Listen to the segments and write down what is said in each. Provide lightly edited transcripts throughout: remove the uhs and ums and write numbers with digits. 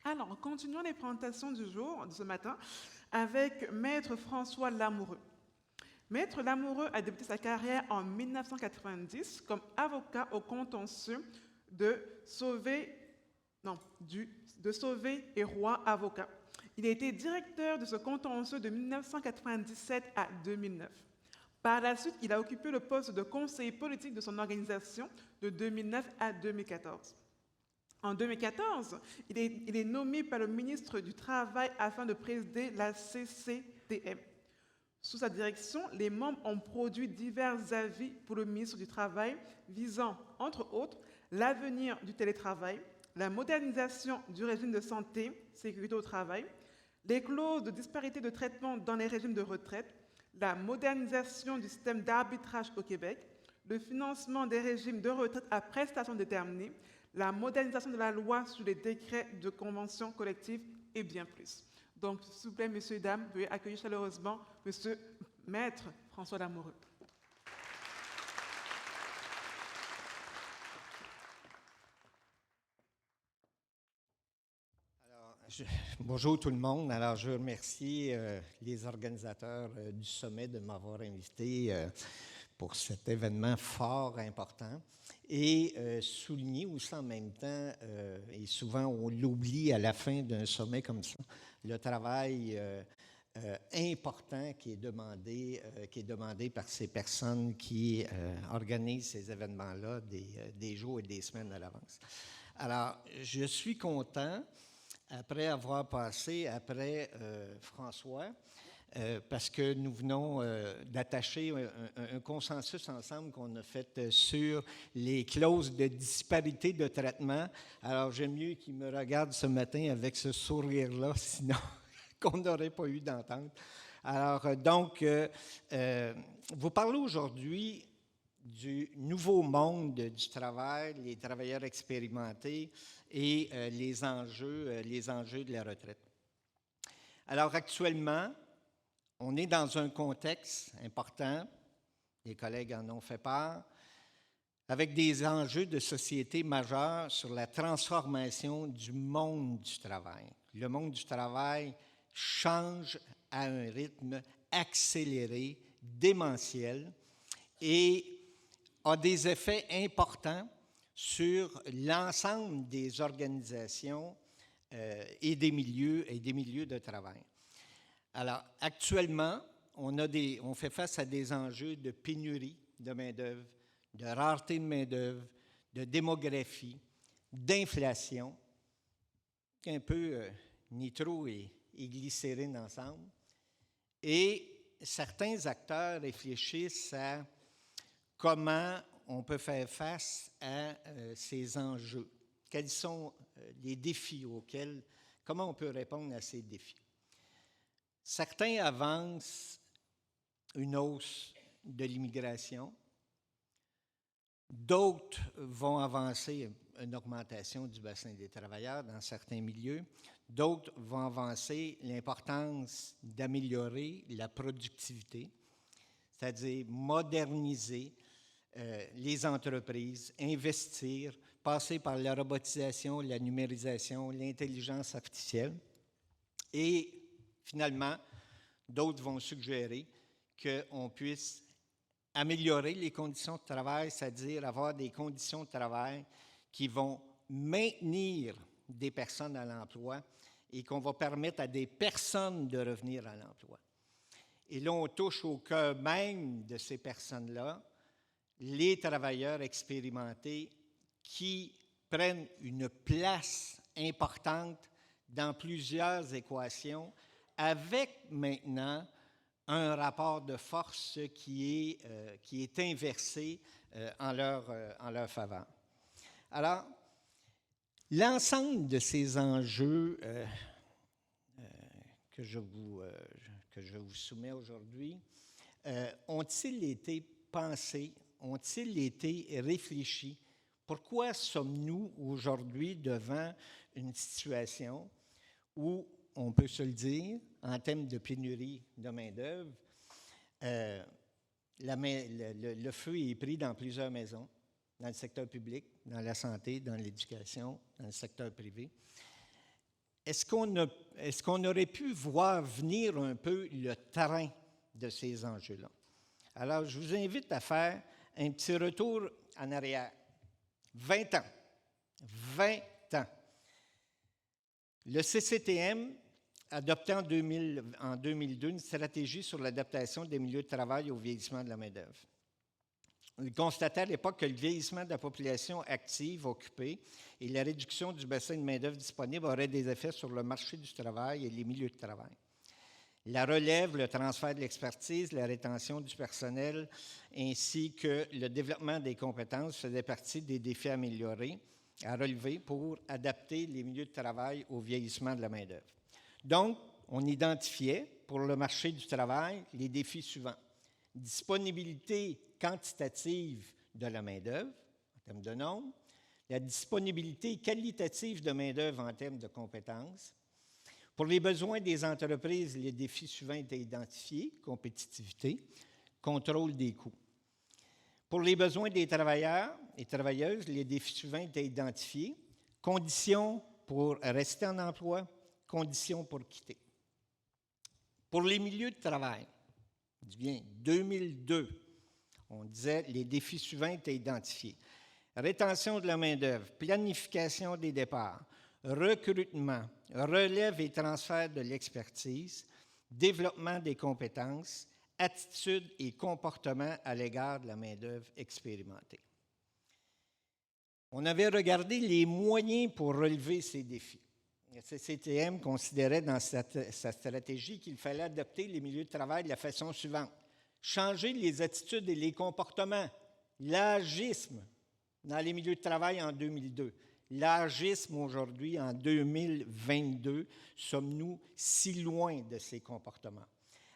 Alors, continuons les présentations du jour, de ce matin, avec Maître François Lamoureux. Maître Lamoureux a débuté sa carrière en 1990 comme avocat au contentieux de Sauvé, non, de Sauvé et Roy Avocat. Il a été directeur de ce contentieux de 1997 à 2009. Par la suite, il a occupé le poste de conseiller politique de son organisation de 2009 à 2014. En 2014, il est nommé par le ministre du Travail afin de présider la CCTM. Sous sa direction, les membres ont produit divers avis pour le ministre du Travail visant, entre autres, l'avenir du télétravail, la modernisation du régime de santé, sécurité au travail, les clauses de disparité de traitement dans les régimes de retraite, la modernisation du système d'arbitrage au Québec, le financement des régimes de retraite à prestations déterminées, la modernisation de la loi sur les décrets de convention collective et bien plus. Donc, s'il vous plaît, messieurs et dames, veuillez accueillir chaleureusement monsieur Maître François Lamoureux. Bonjour tout le monde. Alors, je remercie les organisateurs du sommet de m'avoir invité pour cet événement fort important et souligner aussi en même temps, et souvent on l'oublie à la fin d'un sommet comme ça, le travail important qui est demandé par ces personnes qui organisent ces événements-là des jours et des semaines à l'avance. Alors, je suis content, après avoir passé après François, parce que nous venons d'attacher un consensus ensemble qu'on a fait sur les clauses de disparité de traitement. Alors, j'aime mieux qu'il me regarde ce matin avec ce sourire-là, sinon qu'on n'aurait pas eu d'entente. Alors, donc, vous parlez aujourd'hui du nouveau monde du travail, les travailleurs expérimentés et les enjeux de la retraite. Alors, actuellement, on est dans un contexte important, les collègues en ont fait part, avec des enjeux de société majeurs sur la transformation du monde du travail. Le monde du travail change à un rythme accéléré, démentiel, et a des effets importants sur l'ensemble des organisations et des milieux de travail. Alors, actuellement, on fait face à des enjeux de pénurie de main-d'œuvre, de rareté de main-d'œuvre, de démographie, d'inflation, un peu nitro et glycérine ensemble. Et certains acteurs réfléchissent à comment on peut faire face à ces enjeux. Quels sont les défis comment on peut répondre à ces défis? Certains avancent une hausse de l'immigration. D'autres vont avancer une augmentation du bassin des travailleurs dans certains milieux. D'autres vont avancer l'importance d'améliorer la productivité, c'est-à-dire moderniser les entreprises, investir, passer par la robotisation, la numérisation, l'intelligence artificielle. Et finalement, d'autres vont suggérer qu'on puisse améliorer les conditions de travail, c'est-à-dire avoir des conditions de travail qui vont maintenir des personnes à l'emploi et qu'on va permettre à des personnes de revenir à l'emploi. Et là, on touche au cœur même de ces personnes-là, les travailleurs expérimentés qui prennent une place importante dans plusieurs équations, avec maintenant un rapport de force qui est inversé en leur faveur. Alors, l'ensemble de ces enjeux que je vous soumets aujourd'hui ont-ils été pensés, ont-ils été réfléchis? Pourquoi sommes-nous aujourd'hui devant une situation où, on peut se le dire, en termes de pénurie de main-d'œuvre, le feu est pris dans plusieurs maisons, dans le secteur public, dans la santé, dans l'éducation, dans le secteur privé. est-ce qu'on aurait pu voir venir un peu le terrain de ces enjeux-là? Alors, je vous invite à faire un petit retour en arrière. 20 ans. 20 ans. Le CCTM adoptait en 2002 une stratégie sur l'adaptation des milieux de travail au vieillissement de la main-d'œuvre. Il constatait à l'époque que le vieillissement de la population active occupée et la réduction du bassin de main-d'œuvre disponible auraient des effets sur le marché du travail et les milieux de travail. La relève, le transfert de l'expertise, la rétention du personnel, ainsi que le développement des compétences faisaient partie des défis améliorés à relever pour adapter les milieux de travail au vieillissement de la main-d'œuvre. Donc, on identifiait pour le marché du travail les défis suivants. Disponibilité quantitative de la main-d'œuvre, en termes de nombre, la disponibilité qualitative de main-d'œuvre en termes de compétences. Pour les besoins des entreprises, les défis suivants étaient identifiés, compétitivité, contrôle des coûts. Pour les besoins des travailleurs et travailleuses, les défis suivants étaient identifiés, conditions pour rester en emploi, conditions pour quitter. Pour les milieux de travail, je dis bien 2002, on disait les défis suivants étaient identifiés. Rétention de la main-d'œuvre, planification des départs, recrutement, relève et transfert de l'expertise, développement des compétences, attitude et comportement à l'égard de la main-d'œuvre expérimentée. On avait regardé les moyens pour relever ces défis. Le CCTM considérait dans sa stratégie qu'il fallait adapter les milieux de travail de la façon suivante. Changer les attitudes et les comportements, l'agisme dans les milieux de travail en 2002. L'agisme aujourd'hui, en 2022, sommes-nous si loin de ces comportements?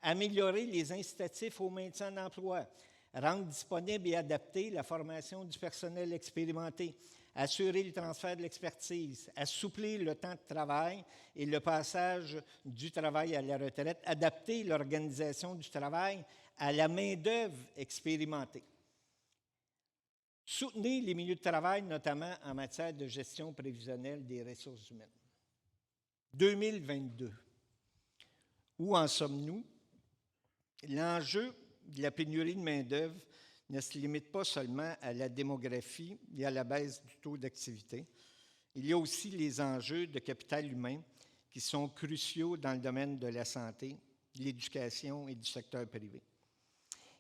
Améliorer les incitatifs au maintien en emploi, rendre disponible et adapter la formation du personnel expérimenté, assurer le transfert de l'expertise, assouplir le temps de travail et le passage du travail à la retraite, adapter l'organisation du travail à la main-d'œuvre expérimentée. Soutenir les milieux de travail, notamment en matière de gestion prévisionnelle des ressources humaines. 2022. Où en sommes-nous? L'enjeu de la pénurie de main-d'œuvre ne se limite pas seulement à la démographie et à la baisse du taux d'activité. Il y a aussi les enjeux de capital humain qui sont cruciaux dans le domaine de la santé, de l'éducation et du secteur privé.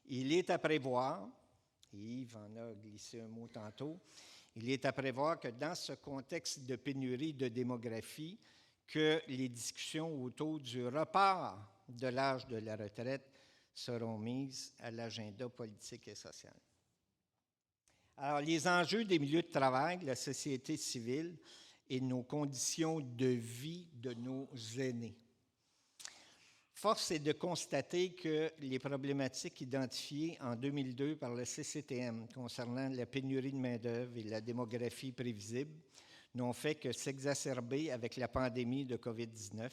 Il est à prévoir, et Yves en a glissé un mot tantôt, il est à prévoir que dans ce contexte de pénurie de démographie, que les discussions autour du report de l'âge de la retraite seront mises à l'agenda politique et social. Alors, les enjeux des milieux de travail, de la société civile et nos conditions de vie de nos aînés. Force est de constater que les problématiques identifiées en 2002 par le CCTM concernant la pénurie de main-d'œuvre et la démographie prévisible n'ont fait que s'exacerber avec la pandémie de COVID-19.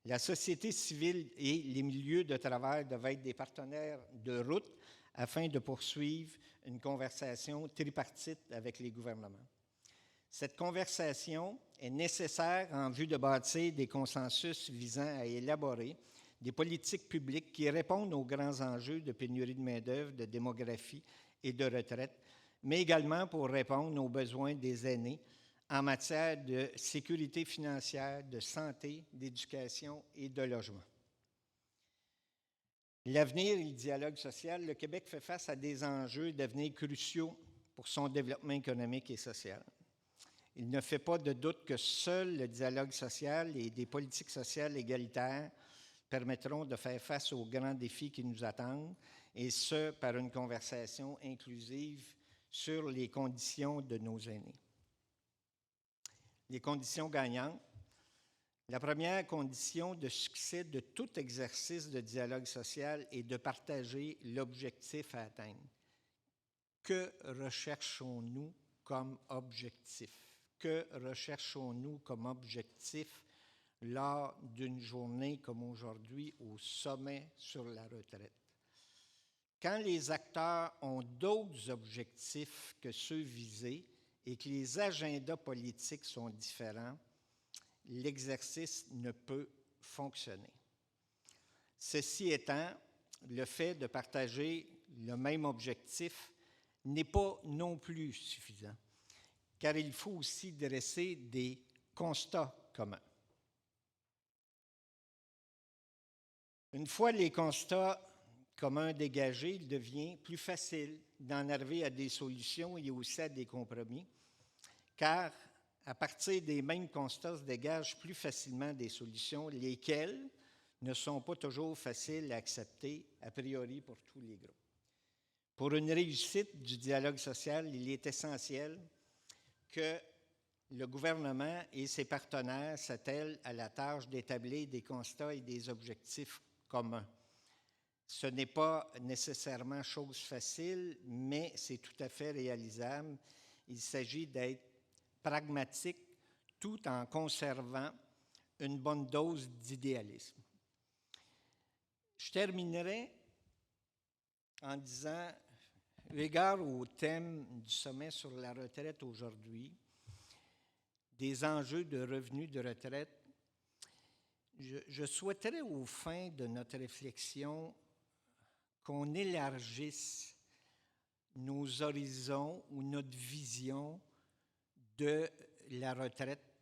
La société civile et les milieux de travail devaient être des partenaires de route afin de poursuivre une conversation tripartite avec les gouvernements. Cette conversation est nécessaire en vue de bâtir des consensus visant à élaborer des politiques publiques qui répondent aux grands enjeux de pénurie de main-d'œuvre, de démographie et de retraite, mais également pour répondre aux besoins des aînés en matière de sécurité financière, de santé, d'éducation et de logement. L'avenir et le dialogue social, le Québec fait face à des enjeux d'avenir cruciaux pour son développement économique et social. Il ne fait pas de doute que seul le dialogue social et des politiques sociales égalitaires permettront de faire face aux grands défis qui nous attendent, et ce, par une conversation inclusive sur les conditions de nos aînés. Les conditions gagnantes. La première condition de succès de tout exercice de dialogue social est de partager l'objectif à atteindre. Que recherchons-nous comme objectif? Que recherchons-nous comme objectif lors d'une journée comme aujourd'hui au sommet sur la retraite? Quand les acteurs ont d'autres objectifs que ceux visés et que les agendas politiques sont différents, l'exercice ne peut fonctionner. Ceci étant, le fait de partager le même objectif n'est pas non plus suffisant, car il faut aussi dresser des constats communs. Une fois les constats communs dégagés, il devient plus facile d'en arriver à des solutions et aussi à des compromis, car à partir des mêmes constats se dégagent plus facilement des solutions, lesquelles ne sont pas toujours faciles à accepter a priori pour tous les groupes. Pour une réussite du dialogue social, il est essentiel que le gouvernement et ses partenaires s'attellent à la tâche d'établir des constats et des objectifs communs. Ce n'est pas nécessairement chose facile, mais c'est tout à fait réalisable. Il s'agit d'être pragmatique tout en conservant une bonne dose d'idéalisme. Je terminerai en disant, eu égard au thème du sommet sur la retraite aujourd'hui, des enjeux de revenus de retraite, je souhaiterais au fin de notre réflexion qu'on élargisse nos horizons ou notre vision de la retraite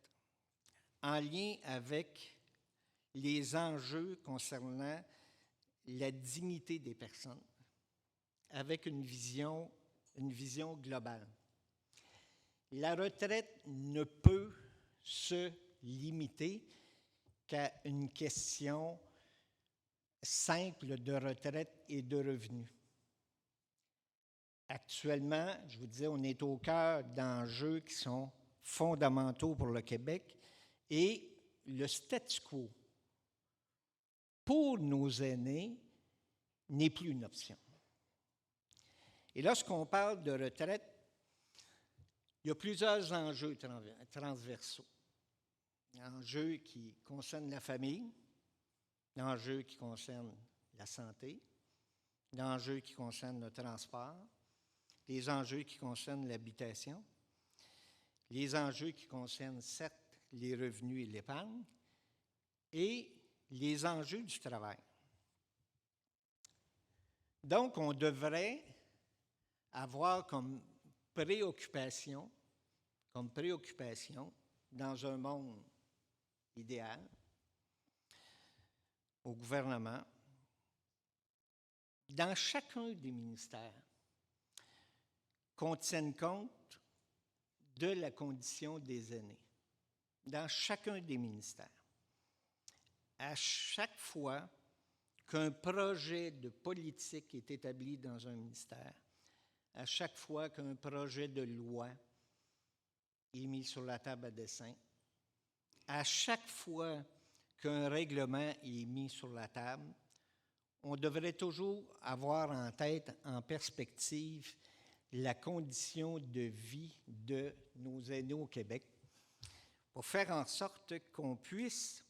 en lien avec les enjeux concernant la dignité des personnes, avec une vision globale. La retraite ne peut se limiter qu'à une question simple de retraite et de revenus. Actuellement, je vous disais, on est au cœur d'enjeux qui sont fondamentaux pour le Québec et le statu quo pour nos aînés n'est plus une option. Et lorsqu'on parle de retraite, il y a plusieurs enjeux transversaux. Enjeux qui concernent la famille, l'enjeu qui concerne la santé, l'enjeu qui concerne le transport, les enjeux qui concernent l'habitation, les enjeux qui concernent certes les revenus et l'épargne, et les enjeux du travail. Donc, on devrait avoir comme préoccupation dans un monde idéal, au gouvernement, dans chacun des ministères, qu'on tienne compte de la condition des aînés, dans chacun des ministères. À chaque fois qu'un projet de politique est établi dans un ministère, à chaque fois qu'un projet de loi est mis sur la table à dessein, à chaque fois qu'un règlement est mis sur la table, on devrait toujours avoir en tête, en perspective, la condition de vie de nos aînés au Québec pour faire en sorte qu'on puisse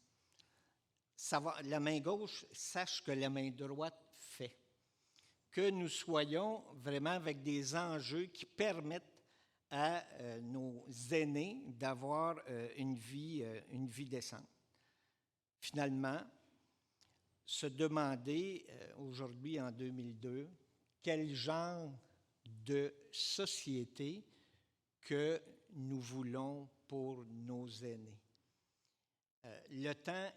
savoir, la main gauche sache que la main droite fait. Que nous soyons vraiment avec des enjeux qui permettent à nos aînés d'avoir une vie décente. Finalement, se demander aujourd'hui, en 2002, quel genre de société que nous voulons pour nos aînés. Le temps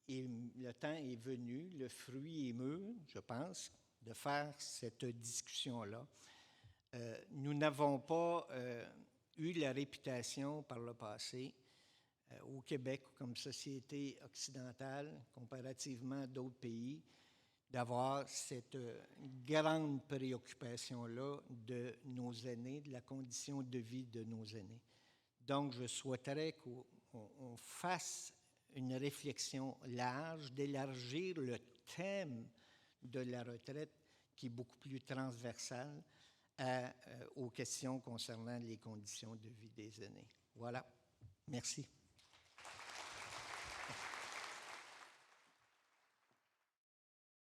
est venu, le fruit est mûr, je pense, de faire cette discussion-là. Nous n'avons pas eu la réputation par le passé au Québec comme société occidentale, comparativement à d'autres pays, d'avoir cette grande préoccupation-là de nos aînés, de la condition de vie de nos aînés. Donc, je souhaiterais qu'on fasse une réflexion large, d'élargir le thème de la retraite, qui est beaucoup plus transversal, aux questions concernant les conditions de vie des aînés. Voilà. Merci.